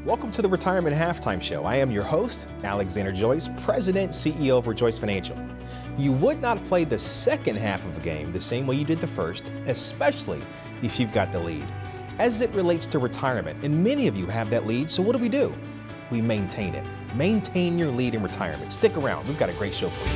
Welcome to the Retirement Halftime Show. I am your host, Alexander Joyce, President, CEO of ReJoyce Financial. You would not play the second half of a game the same way you did the first, especially if you've got the lead. As it relates to retirement, and many of you have that lead, so what do? We maintain it. Maintain your lead in retirement. Stick around. We've got a great show for you.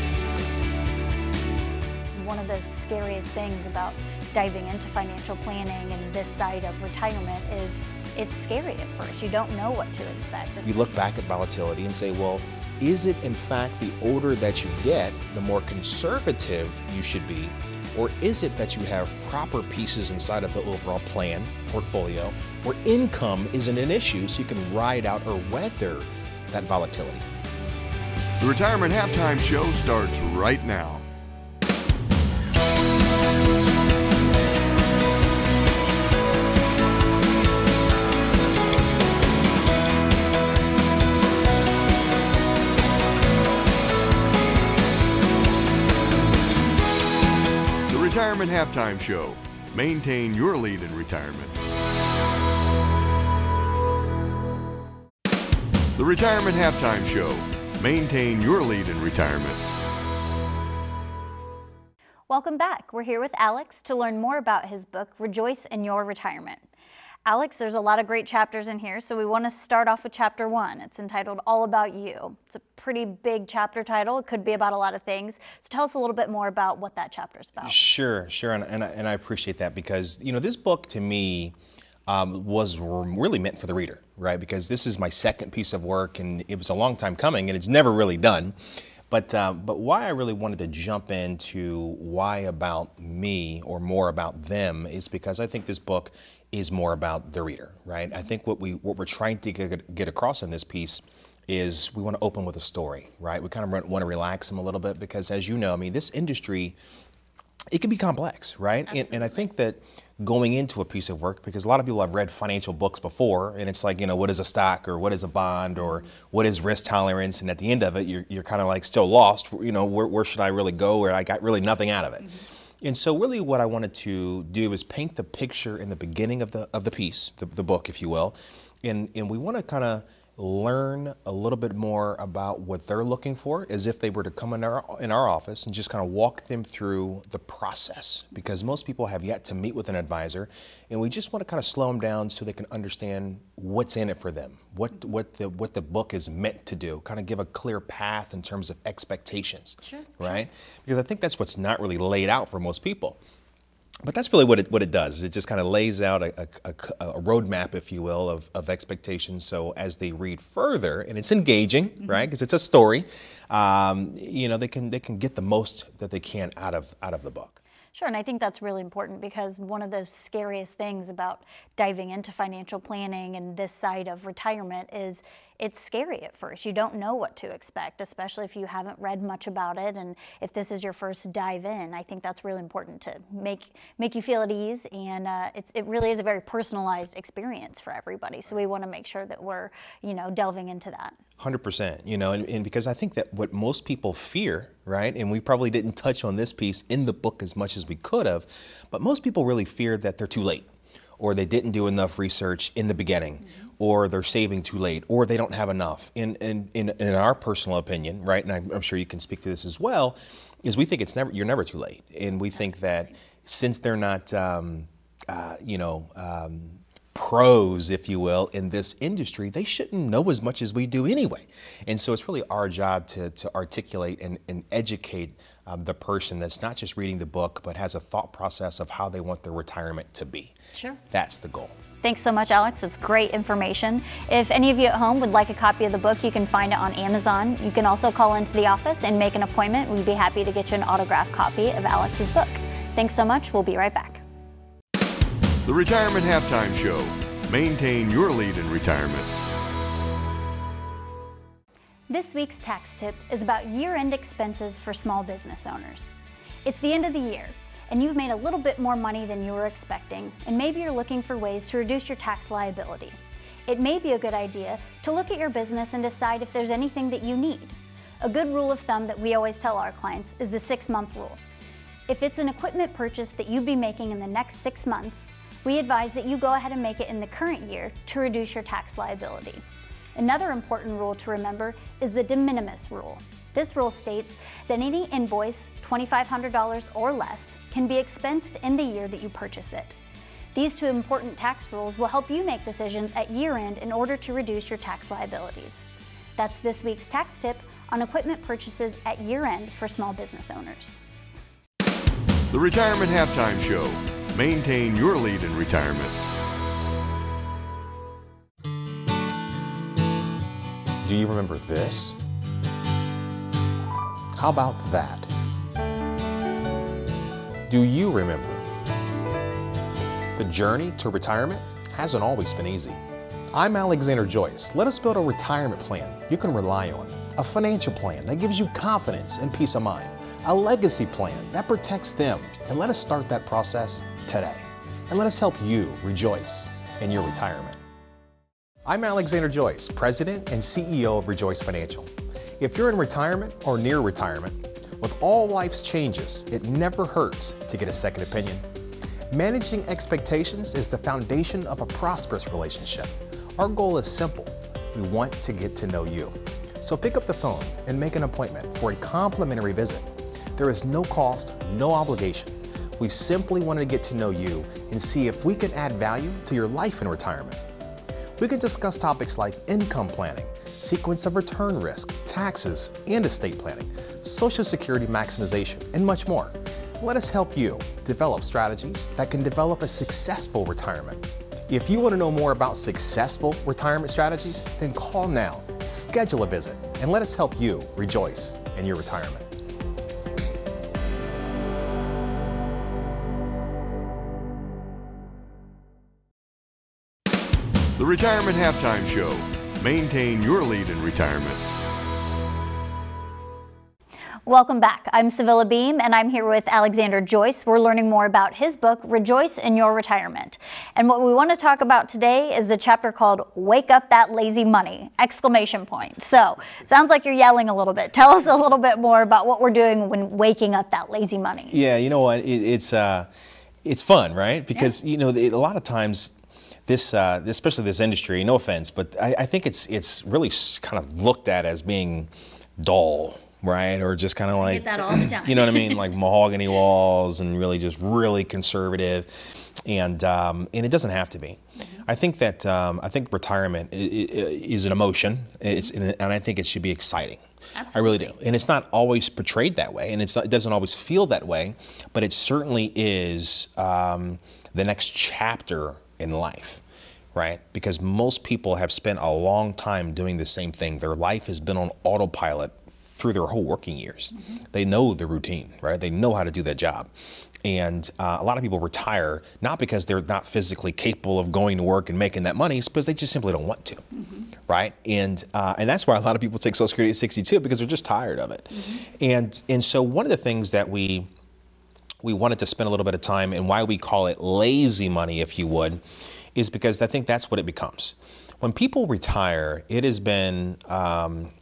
One of the scariest things about diving into financial planning and this side of retirement is it's scary at first. You don't know what to expect. You look back at volatility and say, well, is it in fact the older that you get, the more conservative you should be? Or is it that you have proper pieces inside of the overall plan, portfolio, where income isn't an issue so you can ride out or weather that volatility? The Retirement Halftime Show starts right now. Retirement Halftime Show. Maintain your lead in retirement. The Retirement Halftime Show. Maintain your lead in retirement. Welcome back. We're here with Alex to learn more about his book, ReJoyce in Your Retirement. Alex, there's a lot of great chapters in here, so we want to start off with chapter 1. It's entitled All About You. It's a pretty big chapter title. It could be about a lot of things. So tell us a little bit more about what that chapter is about. Sure, and I appreciate that because, you know, this book to me was really meant for the reader, right? Because this is my second piece of work and it was a long time coming and it's never really done. But why I really wanted to jump into why about me or more about them is because I think this book is more about the reader, right? I think what we're trying to get across in this piece is we want to open with a story, right? We kind of want to relax them a little bit because, as you know, I mean, this industry, it can be complex, right? And I think that going into a piece of work, because a lot of people have read financial books before, and it's like, you know, what is a stock or what is a bond or what is risk tolerance? And at the end of it, you're kind of like still lost, you know, where should I really go where I got really nothing out of it? And so really what I wanted to do is paint the picture in the beginning of the piece, the book, if you will. And we want to kind of learn a little bit more about what they're looking for as if they were to come in our office and just kind of walk them through the process, because most people have yet to meet with an advisor, and we just want to kind of slow them down so they can understand what's in it for them, what the book is meant to do, kind of give a clear path in terms of expectations, right? Because I think that's what's not really laid out for most people. But that's really what it does. It just kind of lays out a roadmap, if you will, of expectations. So as they read further, and it's engaging, right? Because it's a story, you know, they can get the most that they can out of the book. Sure, and I think that's really important because one of the scariest things about diving into financial planning and this side of retirement is it's scary at first. You don't know what to expect, especially if you haven't read much about it, and if this is your first dive in. I think that's really important to make you feel at ease, and it really is a very personalized experience for everybody. So we want to make sure that we're, you know, delving into that. 100%, you know, and because I think that what most people fear, right, and we probably didn't touch on this piece in the book as much as we could have, but most people really fear that they're too late, or they didn't do enough research in the beginning, or they're saving too late, or they don't have enough. In our personal opinion, right, and I'm sure you can speak to this as well, is we think you're never too late, and we think that since they're not, you know, pros, if you will, in this industry, they shouldn't know as much as we do anyway. And so it's really our job to articulate and educate the person that's not just reading the book, but has a thought process of how they want their retirement to be. Sure. That's the goal. Thanks so much, Alex. It's great information. If any of you at home would like a copy of the book, you can find it on Amazon. You can also call into the office and make an appointment. We'd be happy to get you an autographed copy of Alex's book. Thanks so much. We'll be right back. The Retirement Halftime Show. Maintain your lead in retirement. This week's tax tip is about year-end expenses for small business owners. It's the end of the year, and you've made a little bit more money than you were expecting, and maybe you're looking for ways to reduce your tax liability. It may be a good idea to look at your business and decide if there's anything that you need. A good rule of thumb that we always tell our clients is the 6-month rule. If it's an equipment purchase that you'd be making in the next 6 months, we advise that you go ahead and make it in the current year to reduce your tax liability. Another important rule to remember is the de minimis rule. This rule states that any invoice, $2,500 or less, can be expensed in the year that you purchase it. These two important tax rules will help you make decisions at year-end in order to reduce your tax liabilities. That's this week's tax tip on equipment purchases at year-end for small business owners. The Retirement Halftime Show. Maintain your lead in retirement. Do you remember this? How about that? Do you remember? The journey to retirement hasn't always been easy. I'm Alexander Joyce. Let us build a retirement plan you can rely on. A financial plan that gives you confidence and peace of mind. A legacy plan that protects them. And let us start that process today. And let us help you rejoice in your retirement. I'm Alexander Joyce, President and CEO of ReJoyce Financial. If you're in retirement or near retirement, with all life's changes, it never hurts to get a second opinion. Managing expectations is the foundation of a prosperous relationship. Our goal is simple. We want to get to know you. So pick up the phone and make an appointment for a complimentary visit. There is no cost, no obligation. We simply want to get to know you and see if we can add value to your life in retirement. We can discuss topics like income planning, sequence of return risk, taxes, and estate planning, Social Security maximization, and much more. Let us help you develop strategies that can develop a successful retirement. If you want to know more about successful retirement strategies, then call now, schedule a visit, and let us help you rejoice in your retirement. The Retirement Halftime Show. Maintain your lead in retirement. Welcome back. I'm Sevilla Beam, and I'm here with Alexander Joyce. We're learning more about his book, Rejoice in Your Retirement. And what we want to talk about today is the chapter called Wake Up That Lazy Money! Exclamation point. So, sounds like you're yelling a little bit. Tell us a little bit more about what we're doing when waking up that lazy money. Yeah, you know what? It's fun, right? Because, you know, a lot of times, especially this industry, no offense, but I think it's really kind of looked at as being dull, right? Or just kind of like, I get that all the time. You know what I mean? Like mahogany walls and really conservative, and it doesn't have to be. Mm-hmm. I think retirement is an emotion, and I think it should be exciting. Absolutely. I really do. And it's not always portrayed that way, and it doesn't always feel that way, but it certainly is the next chapter in life, right? Because most people have spent a long time doing the same thing. Their life has been on autopilot through their whole working years. Mm-hmm. They know the routine, right? They know how to do that job. And a lot of people retire not because they're not physically capable of going to work and making that money, it's because they just simply don't want to, mm-hmm. right? And that's why a lot of people take Social Security at 62, because they're just tired of it. Mm-hmm. And so one of the things that we wanted to spend a little bit of time, and why we call it lazy money, if you would, is because I think that's what it becomes. When people retire, it has been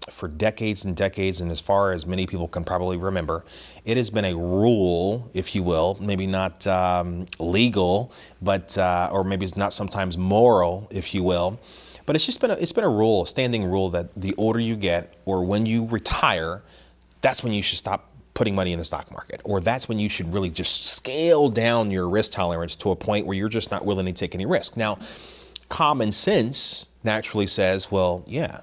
for decades and decades, and as far as many people can probably remember, it has been a rule, if you will, maybe not legal, but or maybe it's not sometimes moral, if you will, but it's been a rule, a standing rule, that the older you get, or when you retire, that's when you should stop putting money in the stock market, or that's when you should really just scale down your risk tolerance to a point where you're just not willing to take any risk. Now, common sense naturally says, well, yeah,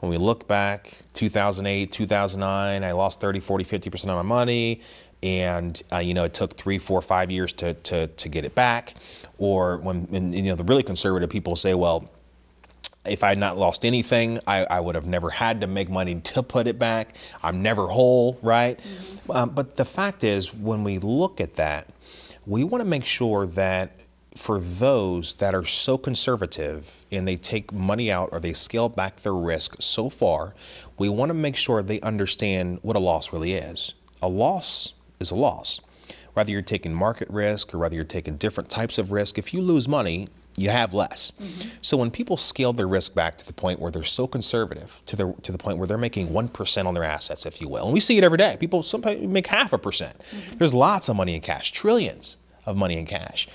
when we look back, 2008, 2009, I lost 30, 40, 50% of my money, and you know, it took 3, 4, 5 years to get it back. Or when you know, the really conservative people say, well, if I had not lost anything, I would have never had to make money to put it back. I'm never whole, right? Mm-hmm. But the fact is, when we look at that, we want to make sure that for those that are so conservative and they take money out or they scale back their risk so far, we want to make sure they understand what a loss really is. A loss is a loss. Whether you're taking market risk or whether you're taking different types of risk, if you lose money, you have less. Mm-hmm. So when people scale their risk back to the point where they're so conservative, to the point where they're making 1% on their assets, if you will, and we see it every day. People sometimes make 0.5%. Mm-hmm. There's lots of money in cash, trillions of money in cash.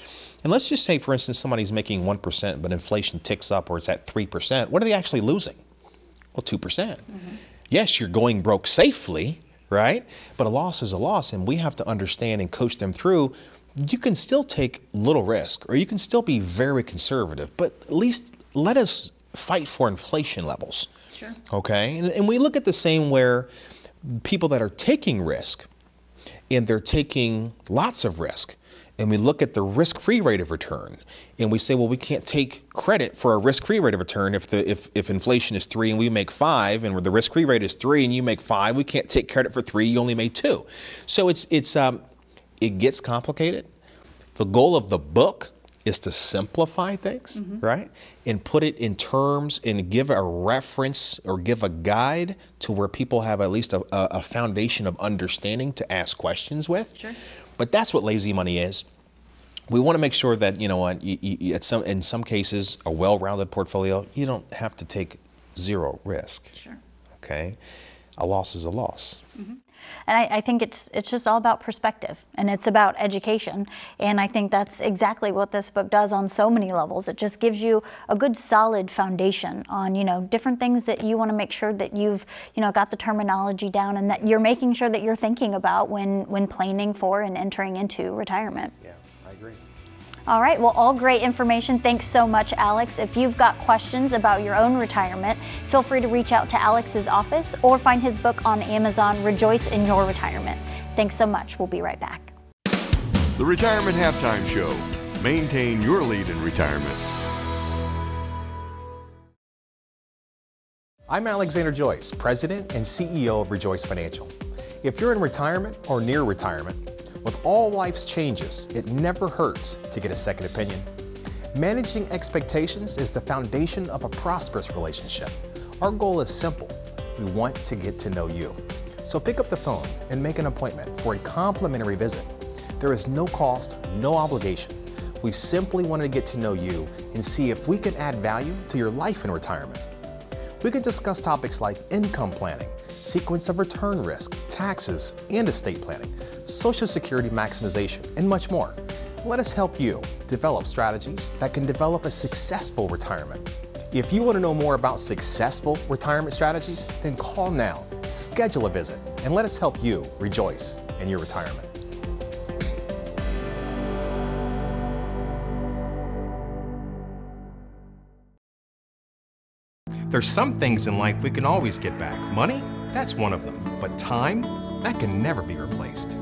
And let's just say, for instance, somebody's making 1%, but inflation ticks up or it's at 3%. What are they actually losing? Well, 2%. Yes, you're going broke safely, right? But a loss is a loss, and we have to understand and coach them through. You can still take little risk, or you can still be very conservative, but at least let us fight for inflation levels. Sure. Okay? And we look at the same where people that are taking risk, and they're taking lots of risk, and we look at the risk-free rate of return, and we say, well, we can't take credit for a risk-free rate of return if inflation is 3 and we make 5, and the risk-free rate is 3 and you make 5, we can't take credit for 3, you only made 2. So it gets complicated. The goal of the book is to simplify things, right? And put it in terms and give a reference or give a guide to where people have at least a foundation of understanding to ask questions with. Sure. But that's what lazy money is. We want to make sure that, you know what, in some cases, a well-rounded portfolio, you don't have to take zero risk. Sure. Okay? A loss is a loss. And I think it's just all about perspective, and it's about education. And I think that's exactly what this book does on so many levels. It just gives you a good solid foundation on, you know, different things that you want to make sure that you've, you know, got the terminology down and that you're making sure that you're thinking about when planning for and entering into retirement. Yeah, I agree. All right, well, all great information. Thanks so much, Alex. If you've got questions about your own retirement, feel free to reach out to Alex's office or find his book on Amazon, ReJoyce in Your Retirement. Thanks so much. We'll be right back. The Retirement Halftime Show. Maintain your lead in retirement. I'm Alexander Joyce, President and CEO of ReJoyce Financial. If you're in retirement or near retirement, with all life's changes, it never hurts to get a second opinion. Managing expectations is the foundation of a prosperous relationship. Our goal is simple. We want to get to know you. So pick up the phone and make an appointment for a complimentary visit. There is no cost, no obligation. We simply want to get to know you and see if we can add value to your life in retirement. We can discuss topics like income planning, sequence of return risk, taxes, and estate planning, Social Security maximization, and much more. Let us help you develop strategies that can develop a successful retirement. If you want to know more about successful retirement strategies, then call now, schedule a visit, and let us help you rejoice in your retirement. There's some things in life we can always get back. Money, that's one of them. But time, that can never be replaced.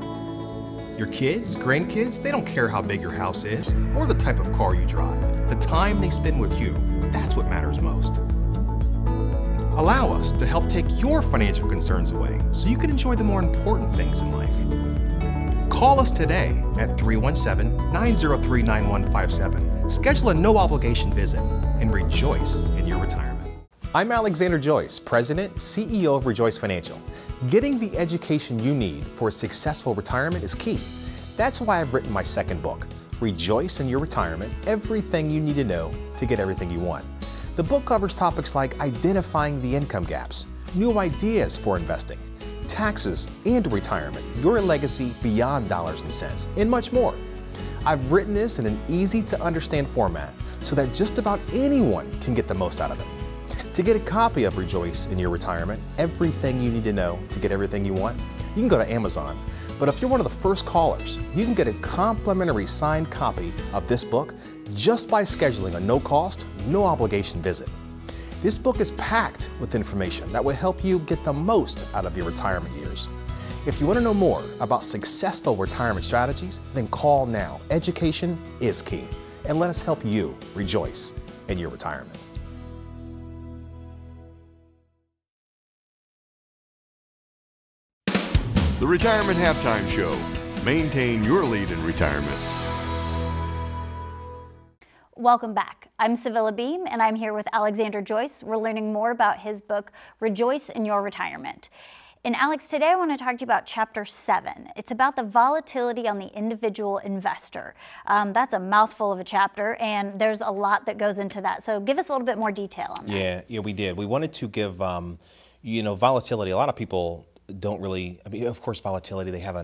Your kids, grandkids, they don't care how big your house is or the type of car you drive. The time they spend with you, that's what matters most. Allow us to help take your financial concerns away so you can enjoy the more important things in life. Call us today at 317-903-9157. Schedule a no-obligation visit and rejoice in your retirement. I'm Alexander Joyce, President, CEO of ReJoyce Financial. Getting the education you need for a successful retirement is key. That's why I've written my second book, ReJoyce in Your Retirement, Everything You Need to Know to Get Everything You Want. The book covers topics like identifying the income gaps, new ideas for investing, taxes and retirement, your legacy beyond dollars and cents, and much more. I've written this in an easy-to-understand format so that just about anyone can get the most out of it. To get a copy of ReJoyce in Your Retirement, Everything You Need to Know to Get Everything You Want, you can go to Amazon. But if you're one of the first callers, you can get a complimentary signed copy of this book just by scheduling a no-cost, no-obligation visit. This book is packed with information that will help you get the most out of your retirement years. If you want to know more about successful retirement strategies, then call now. Education is key. And let us help you rejoice in your retirement. The Retirement Halftime Show. Maintain your lead in retirement. Welcome back. I'm Sevilla Beam, and I'm here with Alexander Joyce. We're learning more about his book, ReJoyce in Your Retirement. And Alex, today I want to talk to you about Chapter 7. It's about the volatility on the individual investor. That's a mouthful of a chapter, and there's a lot that goes into that. So give us a little bit more detail on that. Yeah, we did. We wanted to give, volatility. A lot of people don't really, of course, volatility, they have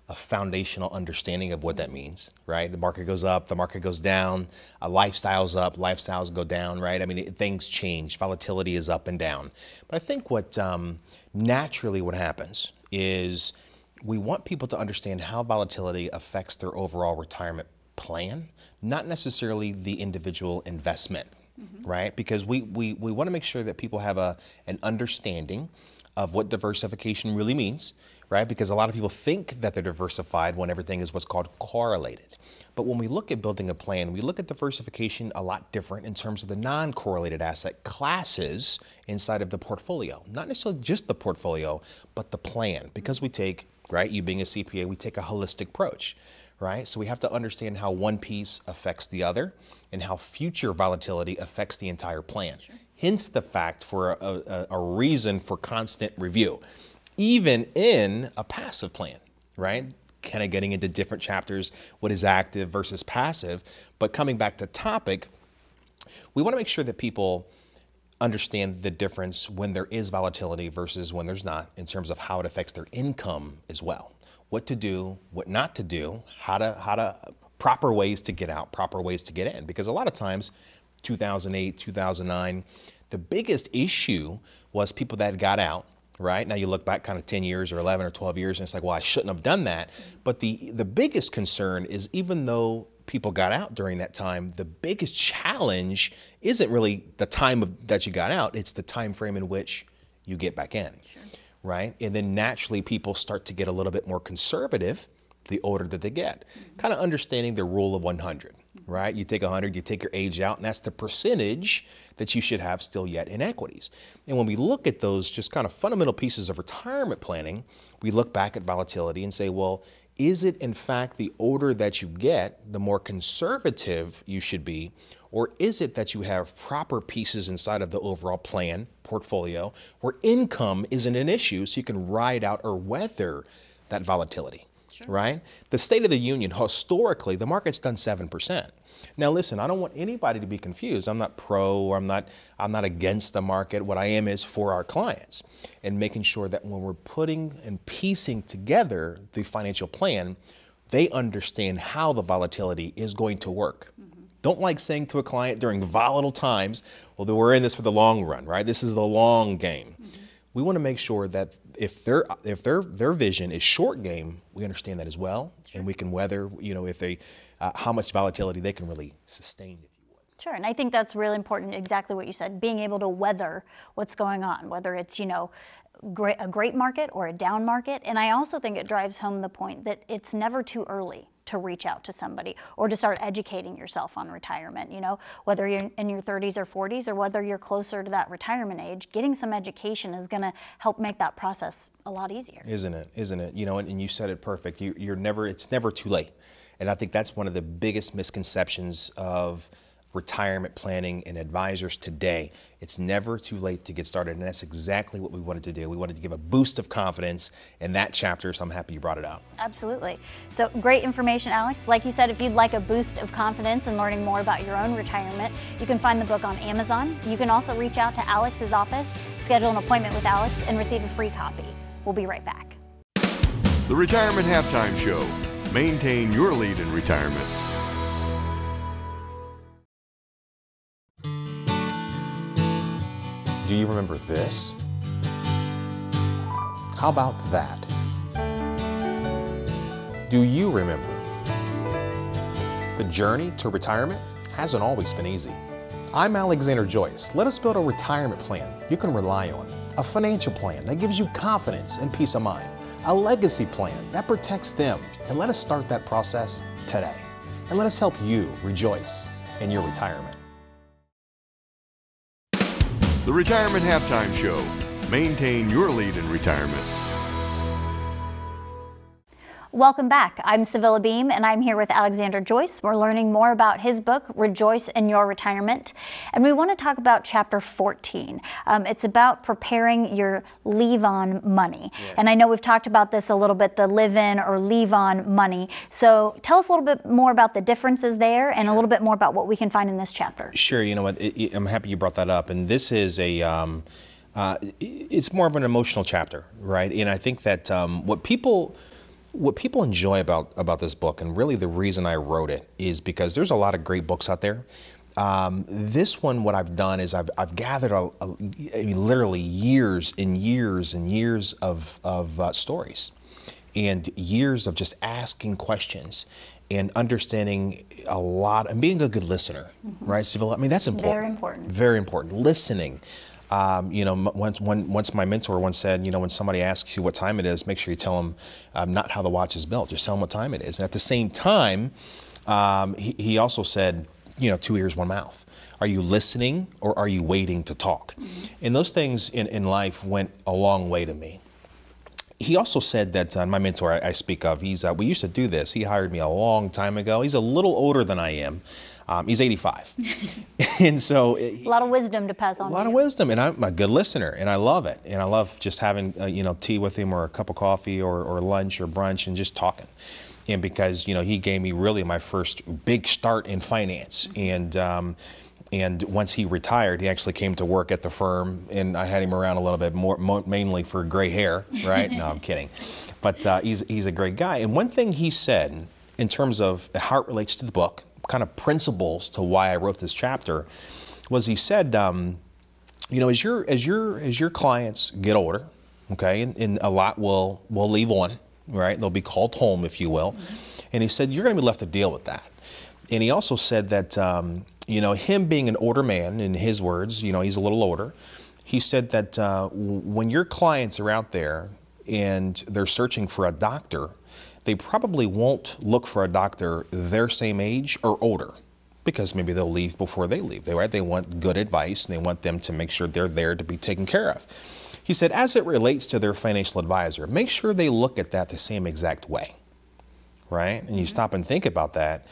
a foundational understanding of what that means, right? The market goes up, the market goes down, lifestyles up, lifestyles go down, right? I mean, things change, volatility is up and down. But I think what naturally what happens is we want people to understand how volatility affects their overall retirement plan, not necessarily the individual investment, right? Because we want to make sure that people have an understanding of what diversification really means, right? Because a lot of people think that they're diversified when everything is what's called correlated. But when we look at building a plan, we look at diversification a lot different in terms of the non-correlated asset classes inside of the portfolio. Not necessarily just the portfolio, but the plan. Because we take, right, you being a CPA, we take a holistic approach, right? So we have to understand how one piece affects the other and how future volatility affects the entire plan. Sure. Hence the fact for a reason for constant review, even in a passive plan, right? Kind of getting into different chapters, what is active versus passive. But coming back to topic, we want to make sure that people understand the difference when there is volatility versus when there's not, in terms of how it affects their income as well. What to do, what not to do, how to proper ways to get out, proper ways to get in. Because a lot of times, 2008, 2009, the biggest issue was people that got out, right? Now you look back kind of 10 years or 11 or 12 years and it's like, well, I shouldn't have done that. But the biggest concern is, even though people got out during that time, the biggest challenge isn't really the time that you got out, it's the time frame in which you get back in, sure. Right? And then naturally people start to get a little bit more conservative the older that they get, kind of understanding the rule of 100, right? You take 100, you take your age out, and that's the percentage that you should have still yet in equities. And when we look at those just kind of fundamental pieces of retirement planning, we look back at volatility and say, well, is it in fact the older that you get, the more conservative you should be, or is it that you have proper pieces inside of the overall plan, portfolio, where income isn't an issue so you can ride out or weather that volatility? Sure. Right? The State of the Union, historically, the market's done 7%. Now, listen, I don't want anybody to be confused. I'm not pro or I'm not against the market. What I am is for our clients and making sure that when we're putting and piecing together the financial plan, they understand how the volatility is going to work. Don't like saying to a client during volatile times, well, we're in this for the long run, right? This is the long game. We want to make sure that if their vision is short game, we understand that as well, sure. And we can weather, if they, how much volatility they can really sustain, if you would. Sure, and I think that's really important, exactly what you said, being able to weather what's going on, whether it's, a great market or a down market. And I also think it drives home the point that it's never too early to reach out to somebody or to start educating yourself on retirement, whether you're in your 30s or 40s or whether you're closer to that retirement age, getting some education is going to help make that process a lot easier. Isn't it? And you said it perfect. It's never too late. And I think that's one of the biggest misconceptions of retirement planning and advisors today. It's never too late to get started, and that's exactly what we wanted to do. We wanted to give a boost of confidence in that chapter, so I'm happy you brought it out. Absolutely. So great information, Alex. Like you said, if you'd like a boost of confidence in learning more about your own retirement, you can find the book on Amazon. You can also reach out to Alex's office, schedule an appointment with Alex, and receive a free copy. We'll be right back. The Retirement Halftime Show. Maintain your lead in retirement. Do you remember this? How about that? Do you remember? The journey to retirement hasn't always been easy. I'm Alexander Joyce. Let us build a retirement plan you can rely on, a financial plan that gives you confidence and peace of mind, a legacy plan that protects them, and let us start that process today. And let us help you rejoice in your retirement. The Retirement Halftime Show. Maintain your lead in retirement. Welcome back. I'm Sevilla Beam, and I'm here with Alexander Joyce. We're learning more about his book, ReJoyce in Your Retirement. And we want to talk about chapter 14. It's about preparing your leave-on money. Yeah. And I know we've talked about this a little bit, the live-in or leave-on money. So tell us a little bit more about the differences there and a little bit more about what we can find in this chapter. Sure. You know what? I'm happy you brought that up. And this is it's more of an emotional chapter, right? And I think that what people What people enjoy about this book, and really the reason I wrote it, is because there's a lot of great books out there. This one, what I've done is I've gathered I mean, literally years and years and years of stories, and years of just asking questions and understanding a lot and being a good listener, right? So, I mean, that's important. Very important. Very important. Listening. You know, once my mentor once said, you know, when somebody asks you what time it is, make sure you tell them not how the watch is built, just tell them what time it is. And at the same time, he also said, you know, 2 ears, 1 mouth. Are you listening or are you waiting to talk? And those things in life went a long way to me. He also said that my mentor I speak of, we used to do this. He hired me a long time ago. He's a little older than I am. He's 85. And so a lot of wisdom to pass on. A lot of wisdom, and I'm a good listener, and I love it. And I love just having you know, tea with him, or a cup of coffee, or lunch or brunch, and just talking. And because, you know, he gave me really my first big start in finance. And once he retired, he actually came to work at the firm, and I had him around a little bit mainly for gray hair, right? No, I'm kidding. But he's a great guy. And one thing he said in terms of how it relates to the book, kind of principles to why I wrote this chapter, was he said, you know, as your clients get older, okay, and a lot will leave on, right? They'll be called home, if you will. And he said, you're going to be left to deal with that. And he also said that, you know, him being an older man, in his words, you know, he's a little older. He said that when your clients are out there and they're searching for a doctor, they probably won't look for a doctor their same age or older, because maybe they'll leave before they leave. They want good advice, and they want them to make sure they're there to be taken care of. He said, as it relates to their financial advisor, make sure they look at that the same exact way, right? And you stop and think about that.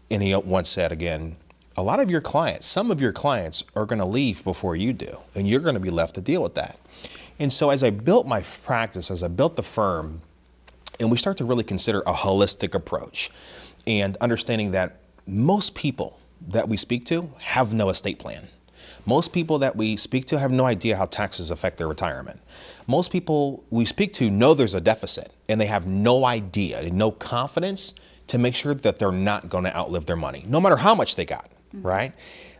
And he once said again, a lot of your clients, some of your clients are going to leave before you do, and you're going to be left to deal with that. And so as I built my practice, as I built the firm, and we start to really consider a holistic approach, and understanding that most people that we speak to have no estate plan. Most people that we speak to have no idea how taxes affect their retirement. Most people we speak to know there's a deficit, and they have no idea and no confidence to make sure that they're not going to outlive their money, no matter how much they got, right?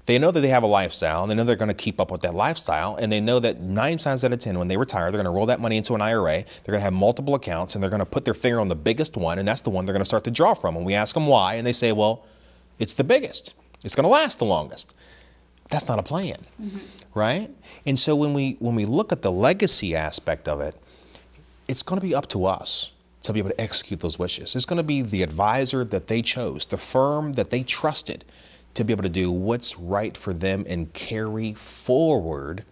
They know that they have a lifestyle, and they know they're going to keep up with that lifestyle, and they know that 9 times out of 10 when they retire, they're going to roll that money into an IRA, they're going to have multiple accounts, and they're going to put their finger on the biggest one, and that's the one they're going to start to draw from. And we ask them why, and they say, well, it's the biggest. It's going to last the longest. That's not a plan, right? And so when we look at the legacy aspect of it, it's going to be up to us to be able to execute those wishes. It's going to be the advisor that they chose, the firm that they trusted, to be able to do what's right for them and carry forward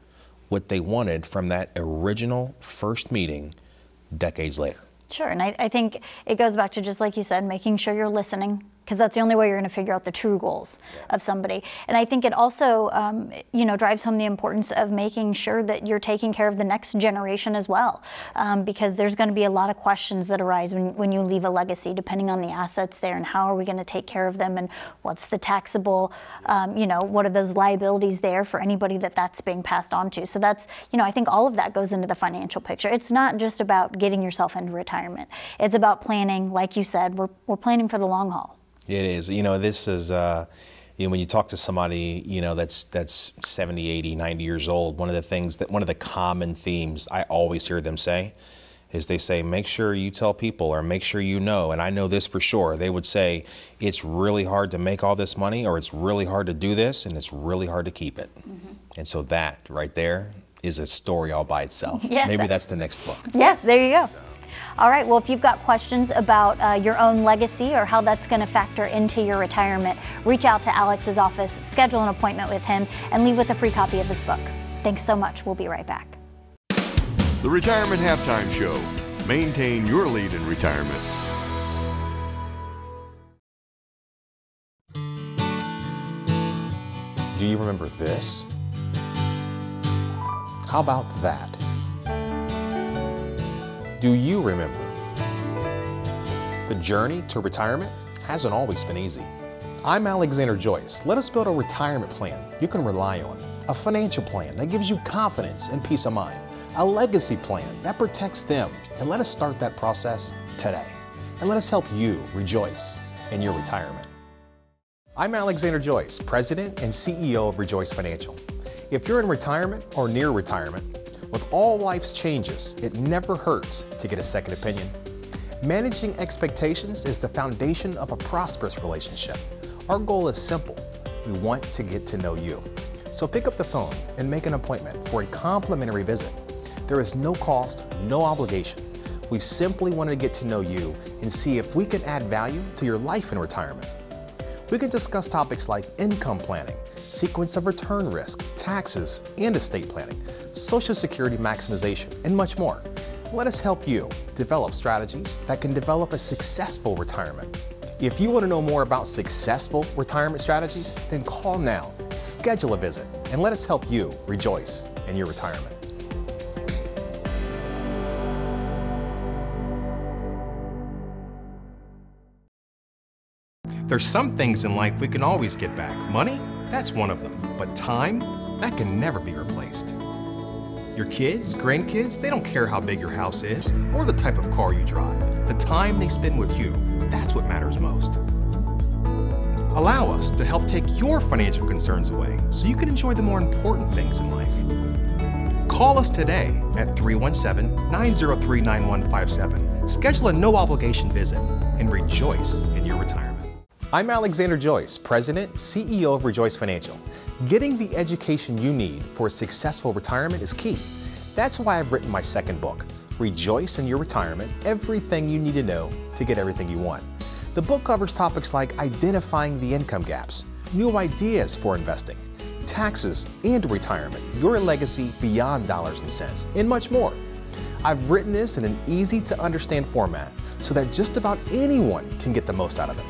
what they wanted from that original first meeting decades later. Sure, and I think it goes back to, just like you said, making sure you're listening, because that's the only way you're going to figure out the true goals of somebody. And I think it also, you know, drives home the importance of making sure that you're taking care of the next generation as well, because there's going to be a lot of questions that arise when you leave a legacy, depending on the assets there and how are we going to take care of them, and what's the taxable, you know, what are those liabilities there for anybody that's being passed on to. So that's, you know, I think all of that goes into the financial picture. It's not just about getting yourself into retirement. It's about planning, like you said, we're planning for the long haul. It is. You know, this is, you know, when you talk to somebody, you know, that's 70, 80, 90 years old, one of the common themes I always hear them say is they say, make sure you tell people, or make sure you know, and I know this for sure, they would say, it's really hard to make all this money, or it's really hard to do this, and it's really hard to keep it. And so that right there is a story all by itself. Yes. Maybe that's the next book. Yes, there you go. All right, well, if you've got questions about your own legacy or how that's going to factor into your retirement, reach out to Alex's office, schedule an appointment with him, and leave with a free copy of his book. Thanks so much. We'll be right back. The Retirement Halftime Show. Maintain your lead in retirement. Do you remember this? How about that? Do you remember? The journey to retirement hasn't always been easy. I'm Alexander Joyce. Let us build a retirement plan you can rely on, a financial plan that gives you confidence and peace of mind, a legacy plan that protects them, and let us start that process today. and let us help you rejoice in your retirement. I'm Alexander Joyce, President and CEO of ReJoyce Financial. If you're in retirement or near retirement, with all life's changes, it never hurts to get a second opinion. Managing expectations is the foundation of a prosperous relationship. Our goal is simple. We want to get to know you. So pick up the phone and make an appointment for a complimentary visit. There is no cost, no obligation. We simply want to get to know you and see if we can add value to your life in retirement. We can discuss topics like income planning, sequence of return risk, taxes and estate planning, Social Security maximization, and much more. Let us help you develop strategies that can develop a successful retirement. If you want to know more about successful retirement strategies, then call now, schedule a visit, and let us help you rejoice in your retirement. There's some things in life we can always get back. Money, that's one of them. But time, that can never be replaced. Your kids, grandkids, they don't care how big your house is or the type of car you drive. The time they spend with you, that's what matters most. Allow us to help take your financial concerns away so you can enjoy the more important things in life. Call us today at 317-903-9157. Schedule a no-obligation visit and rejoice in your retirement. I'm Alexander Joyce, President, CEO of ReJoyce Financial. Getting the education you need for a successful retirement is key. That's why I've written my second book, ReJoyce in Your Retirement, Everything You Need to Know to Get Everything You Want. The book covers topics like identifying the income gaps, new ideas for investing, taxes and retirement, your legacy beyond dollars and cents, and much more. I've written this in an easy-to-understand format so that just about anyone can get the most out of it.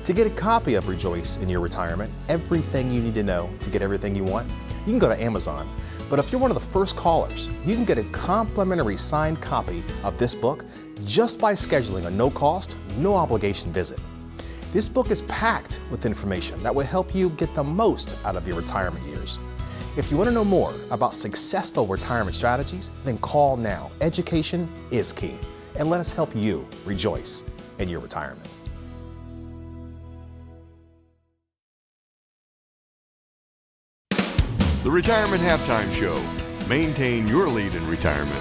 To get a copy of ReJoyce in Your Retirement, Everything You Need to Know to Get Everything You Want, you can go to Amazon. But if you're one of the first callers, you can get a complimentary signed copy of this book just by scheduling a no-cost, no-obligation visit. This book is packed with information that will help you get the most out of your retirement years. If you want to know more about successful retirement strategies, then call now. Education is key. And let us help you rejoice in your retirement. The Retirement Halftime Show. Maintain your lead in retirement.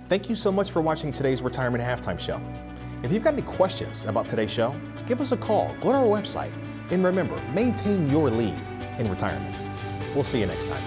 Thank you so much for watching today's Retirement Halftime Show. If you've got any questions about today's show, give us a call, go to our website, and remember, maintain your lead in retirement. We'll see you next time.